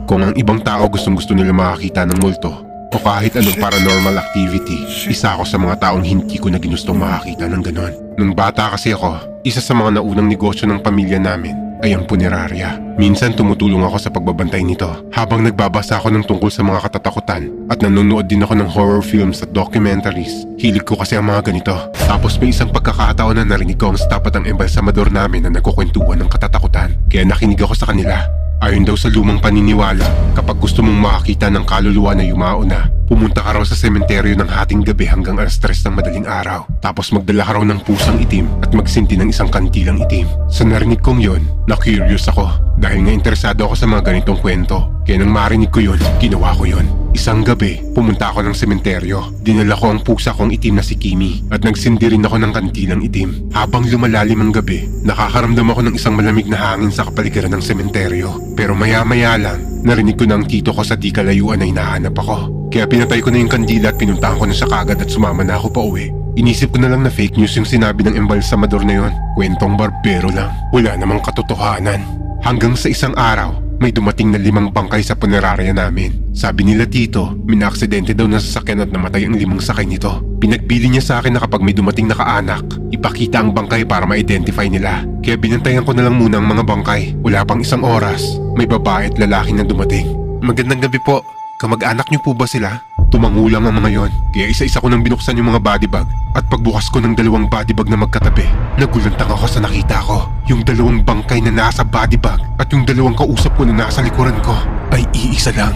Kung ang ibang tao gustong-gusto nila makakita ng multo o kahit anong paranormal activity, isa ako sa mga taong hindi ko na ginustong makakita ng ganon. Nung bata kasi ako, isa sa mga naunang negosyo ng pamilya namin ay ang punerarya. Minsan tumutulong ako sa pagbabantay nito habang nagbabasa ako ng tungkol sa mga katatakutan at nanonood din ako ng horror films at documentaries. Hilig ko kasi ang mga ganito. Tapos may isang pagkakataon na narinig ko ang staff at ang embalsamador namin na nagkukwentuhan ng katatakutan. Kaya nakinig ako sa kanila. Ayon daw sa lumang paniniwala, kapag gusto mong makakita ng kaluluwa na yumao na, pumunta ka raw sa sementeryo ng hating gabi hanggang alas 3 ng madaling araw. Tapos magdala ka raw ng pusang itim at magsinti ng isang kantilang itim. Sa narinig kong yon, na-curious ako dahil nga interesado ako sa mga ganitong kwento. Kaya nang marinig ko yon, ginawa ko yon. Isang gabi, pumunta ako ng sementeryo. Dinala ko ang pusa kong itim na si Kimi at nagsindi rin ako ng kantilang itim. Habang lumalalim ang gabi, nakakaramdam ako ng isang malamig na hangin sa kapaligiran ng sementeryo. Pero maya-maya lang, narinig ko na ang tito ko sa di kalayuan na hinahanap ako. Kaya pinatay ko na yung kandila at pinuntahan ko na siya kagad at sumama na ako pa uwi. Inisip ko na lang na fake news yung sinabi ng embalsamador na yon. Kwentong barbero lang. Wala namang katotohanan. Hanggang sa isang araw, may dumating na 5 bangkay sa punerarya namin. Sabi nila tito, minaaksidente daw na sasakyan at namatay ang 5 sakay nito. Pinagbili niya sa akin na kapag may dumating na kaanak, ipakita ang bangkay para ma-identify nila. Kaya binantayan ko na lang muna ang mga bangkay. Wala pang 1 oras, may babae at lalaki na dumating. Magandang gabi po. Kamag-anak niyo po ba sila? Tumangulang ang mga yon, kaya isa-isa ko nang binuksan yung mga body bag. At pagbukas ko ng 2 body bag na magkatabi, nagulantang ako sa nakita ko. Yung 2 bangkay na nasa body bag at yung 2 kausap ko na nasa likuran ko ay iisa lang.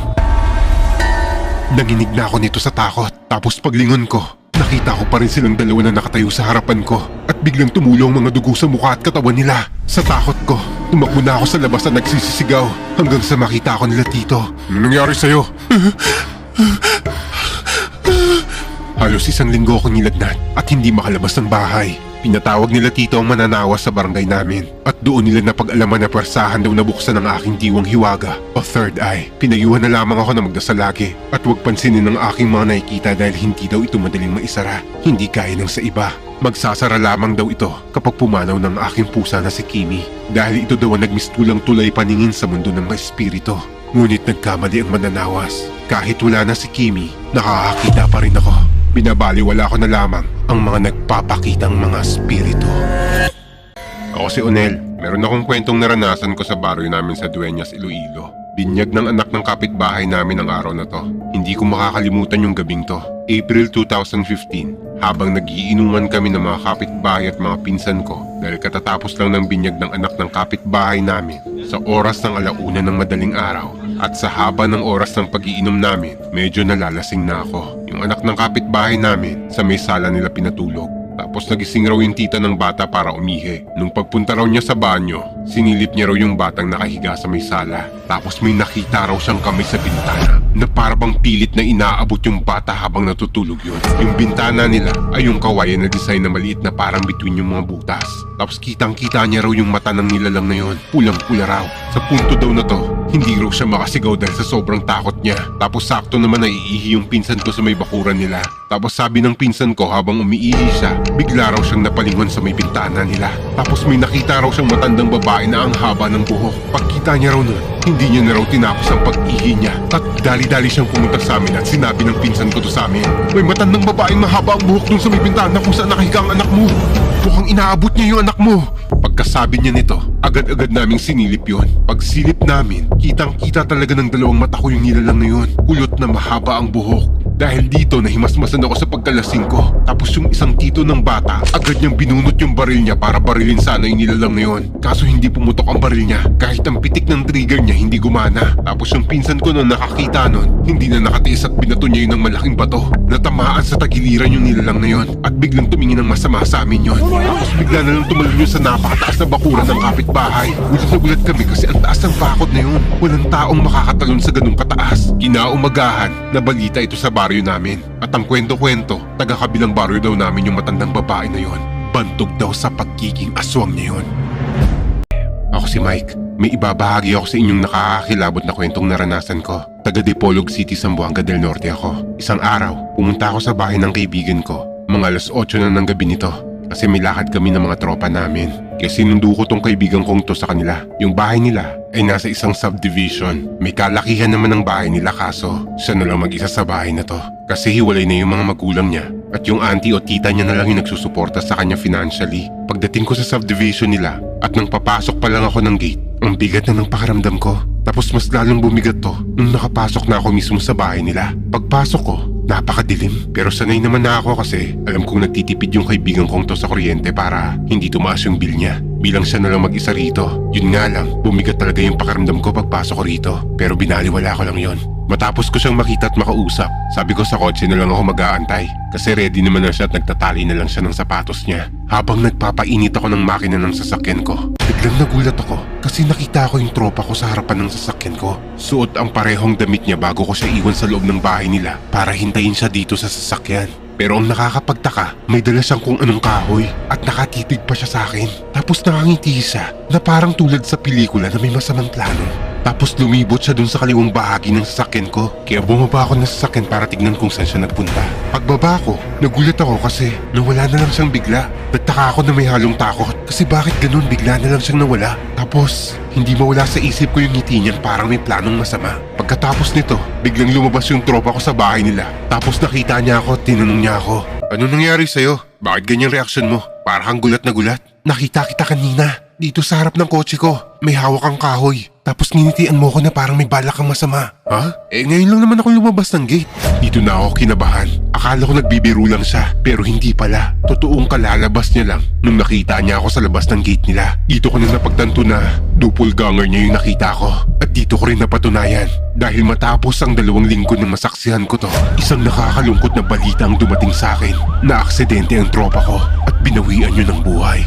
Nanginig na ako nito sa takot. Tapos paglingon ko, nakita ko pa rin silang 2 na nakatayo sa harapan ko. At biglang tumulong mga dugo sa mukha at katawan nila. Sa takot ko, tumakbo na ako sa labas at nagsisisigaw hanggang sa makita ko nila tito. Ano nangyari sa'yo? Halos 1 linggo akong nilagnat at hindi makalabas ng bahay. Pinatawag nila tito ang mananawa sa barangay namin at doon nila napag-alaman na persahan daw nabuksan ang aking diwang hiwaga o third eye. Pinayuhan na lamang ako na magdasal lagi at huwag pansinin ang aking mga nakikita dahil hindi daw ito madaling maisara. Hindi gaya ng sa iba. Magsasara lamang daw ito kapag pumanaw ng aking pusa na si Kimi dahil ito daw ang nagmistulang tulay paningin sa mundo ng mga espiritu. Ngunit nagkamali ang mananawas. Kahit wala na si Kimi, nakakakita pa rin ako. Binabaliwala ko na lamang ang mga nagpapakitang mga espiritu. Ako si Onel. Meron akong kwentong naranasan ko sa baryo namin sa Dueñas, Iloilo. Binyag ng anak ng kapitbahay namin ang araw na to. Hindi ko makakalimutan yung gabing to. April 2015, habang nagiinuman kami ng mga kapitbahay at mga pinsan ko dahil katatapos lang ng binyag ng anak ng kapitbahay namin sa oras ng 1:00 ng madaling araw. At sa haba ng oras ng pag-iinom namin, medyo nalalasing na ako. Yung anak ng kapitbahay namin, sa may sala nila pinatulog. Tapos nagising raw yung tita ng bata para umihi. Nung pagpunta raw niya sa banyo, sinilip niya raw yung batang nakahiga sa may sala. Tapos may nakita raw siyang kamay sa bintana na parabang pilit na inaabot yung bata habang natutulog yun. Yung bintana nila ay yung kawayan na design na maliit na parang between yung mga butas. Tapos kitang-kita niya raw yung mata ng nilalang na yun. Pulang-pula raw. Sa punto daw na to, hindi raw siya makasigaw dahil sa sobrang takot niya. Tapos sakto naman na iihi yung pinsan ko sa may bakuran nila. Tapos sabi ng pinsan ko habang umiihi siya, bigla raw siyang napalingon sa may bintana nila. Tapos may nakita raw siyang matandang babae na ang haba ng buhok. Pagkita niya raw nun, hindi niya na raw tinapos ang pag-ihi niya. At dali-dali siyang pumunta sa amin at sinabi ng pinsan ko to sa amin, may matandang babaeng mahaba ang buhok dun sa may bintana kung saan nakahiga ang anak mo. Mukhang inaabot niya yung anak mo. Pagkasabi niya nito, agad-agad naming sinilip yun. Pagsilip namin, kitang-kita talaga ng 2 mata ko yung nilalang na yun. Kulot na mahaba ang buhok. Dahil dito nahimasmasan ako sa pagkalasing ko. Tapos yung isang tito ng bata, agad niyang binunot yung baril niya para barilin sana yung nilalang na yun. Kaso hindi pumutok ang baril niya. Kahit ang pitik ng trigger niya hindi gumana. Tapos yung pinsan ko na nakakita nun, hindi na nakatiis at binato niya yun ng malaking bato. Natamaan sa tagiliran yung nilalang na yun. At biglang tumingin ng masama sa amin yun. Tapos bigla na lang tumalon yun sa napakataas na bakuran ng kapitbahay. Gulat na gulat kami kasi ang taas ng bakod na yun. Walang taong makakatalon sa ganung kataas. Kinaumagahan, nabalita ito sa baryo namin. At ang kwento-kwento, taga-kabilang baryo daw namin yung matandang babae na yon. Bantog daw sa pagiging aswang niya yon. Ako si Mike. May ibabahagi ako sa inyong nakakakilabot na kwentong naranasan ko. Taga Dipolog City, Zamboanga del Norte ako. Isang araw, pumunta ako sa bahay ng kaibigan ko. Mga 8:00 na ng gabi nito. Kasi may lakad kami ng mga tropa namin. Kaya sinundo ko tong kaibigan kong to sa kanila. Yung bahay nila ay nasa isang subdivision. May kalakihan naman ng bahay nila kaso siya na lang mag-isa sa bahay na to. Kasi hiwalay na yung mga magulang niya at yung auntie o tita niya na lang yung nagsusuporta sa kanya financially. Pagdating ko sa subdivision nila at nang papasok pa lang ako ng gate, ang bigat na ng pakiramdam ko. Tapos mas lalong bumigat to nung nakapasok na ako mismo sa bahay nila. Pagpasok ko, napakadilim. Pero sanay naman na ako kasi alam kong nagtitipid yung kaibigan kong to sa kuryente para hindi tumaas yung bill niya. Bilang siya na lang mag-isa rito. Yun nga lang, bumigat talaga yung pakiramdam ko pagpasok ko rito. Pero binaliwala ko lang yon. Matapos ko siyang makita at makausap, sabi ko sa kotse na lang ako mag-aantay. Kasi ready naman na siya at nagtatali na lang siya ng sapatos niya. Habang nagpapainit ako ng makina ng sasakyan ko, biglang nagulat ako kasi nakita ko yung tropa ko sa harapan ng sasakyan ko. Suot ang parehong damit niya bago ko siya iwan sa loob ng bahay nila para hintayin siya dito sa sasakyan. Pero ang nakakapagtaka, may dala siyang kung anong kahoy at nakatitig pa siya sa akin. Tapos nakangiti siya na parang tulad sa pelikula na may masamang plano. Tapos lumibot siya dun sa kaliwang bahagi ng sasakyan ko. Kaya bumaba ako ng sasakyan para tignan kung saan siya nagpunta. Pagbaba ko, nagulat ako kasi nawala na lang siyang bigla. Nagtaka ako na may halong takot kasi bakit ganun bigla na lang siyang nawala. Tapos hindi mawala sa isip ko yung ngiti niya parang may planong masama. Pagkatapos nito, biglang lumabas yung tropa ko sa bahay nila. Tapos nakita niya ako at tinanong niya ako, "Ano nangyari sa'yo? Bakit ganyang reaksyon mo? Parang gulat na gulat." "Nakita kita kanina. Dito sa harap ng kotse ko, may hawak kang kahoy. Tapos nginitian mo ko na parang may balak kang masama." "Ha? Ngayon lang naman ako lumabas ng gate." Dito na ako kinabahan. Akala ko nagbibiro lang siya, pero hindi pala. Totoong kalalabas niya lang nung nakita niya ako sa labas ng gate nila. Dito ko na napagtanto na doppelganger niya yung nakita ko. At dito ko rin napatunayan. Dahil matapos ang 2 linggo ng masaksihan ko to, isang nakakalungkot na balita ang dumating sa akin na aksidente ang tropa ko at binawian niyo ng buhay.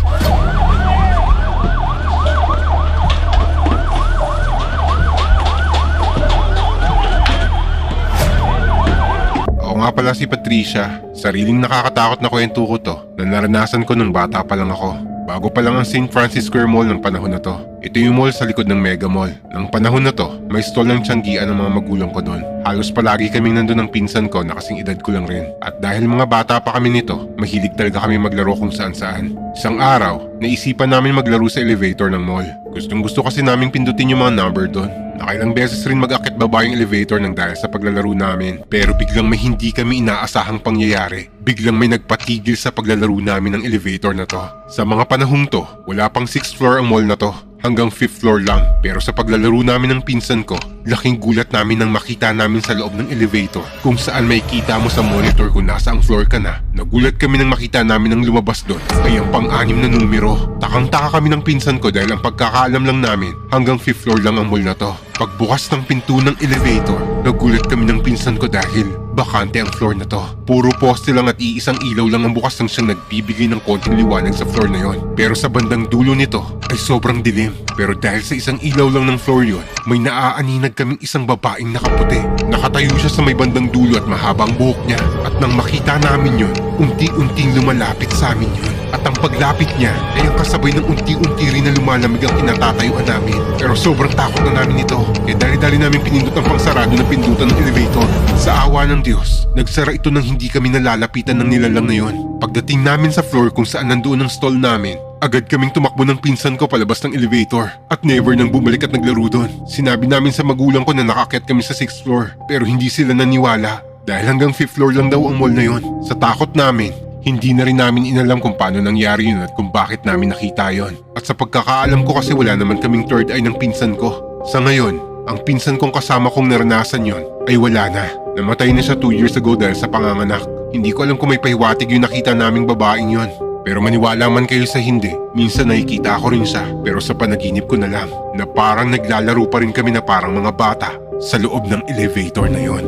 Nga pala si Patricia, sariling nakakatakot na kwento ko to na naranasan ko nung bata pa lang ako. Bago pa lang ang St. Francis Square Mall ng panahon na to. Ito yung mall sa likod ng Mega Mall. Nang panahon na to, may stall ng tiyanggian ng mga magulang ko doon. Halos palagi kaming nandun ng pinsan ko na kasing edad ko lang rin. At dahil mga bata pa kami nito, mahilig talaga kami maglaro kung saan saan. Isang araw, naisipan namin maglaro sa elevator ng mall. Gustong gusto kasi namin pindutin yung mga number doon. Nakailang beses rin mag-akit baba yung elevator ng dahil sa paglalaro namin. Pero biglang may hindi kami inaasahang pangyayari. Biglang may nagpatigil sa paglalaro namin ng elevator na to. Sa mga panahong to, wala pang 6th floor ang mall na to. Hanggang 5th floor lang. Pero sa paglalaro namin ng pinsan ko, laking gulat namin nang makita namin sa loob ng elevator kung saan may kita mo sa monitor kung nasa ang floor ka na. Nagulat kami nang makita namin ang lumabas doon ay ang pang-6 na numero. Takang-taka kami ng pinsan ko dahil ang pagkakaalam lang namin hanggang 5th floor lang ang mall na to. Pagbukas ng pinto ng elevator, nagulat kami ng pinsan ko dahil bakante ang floor na to. Puro poste lang at iisang ilaw lang ang bukas nang siyang nagbibigay ng konting liwanag sa floor na yon. Pero sa bandang dulo nito ay sobrang dilim. Pero dahil sa isang ilaw lang ng floor yon, may naaaninag kaming isang babaeng nakaputi. Nakatayo siya sa may bandang dulo at mahabang buhok niya. At nang makita namin yon, unti-unting lumalapit sa amin yon. At ang paglapit niya ay ang kasabay ng unti-unti rin na lumalamig ang kinatatayuan namin. Pero sobrang takot na namin ito. Kaya dali-dali namin pinindot ang pangsarado ng pindutan ng elevator. Sa awa ng Diyos, nagsara ito nang hindi kami nalalapitan ng nilalang na yon. Pagdating namin sa floor kung saan nandoon ang stall namin, agad kaming tumakbo ng pinsan ko palabas ng elevator at never nang bumalik at naglaro doon. Sinabi namin sa magulang ko na nakaakyat kami sa 6th floor pero hindi sila naniwala dahil hanggang 5th floor lang daw ang mall na yon. Sa takot namin, hindi na rin namin inalam kung paano nangyari yun at kung bakit namin nakita yon. At sa pagkakaalam ko kasi wala naman kaming third eye ng pinsan ko. Sa ngayon, ang pinsan kong kasama kong naranasan yon ay wala na. Namatay na siya 2 years ago dahil sa panganganak. Hindi ko alam kung may pahiwatig yung nakita naming babaeng yon. Pero maniwala man kayo sa hindi, minsan nakikita ko rin siya pero sa panaginip ko na lang na parang naglalaro pa rin kami na parang mga bata sa loob ng elevator na yon.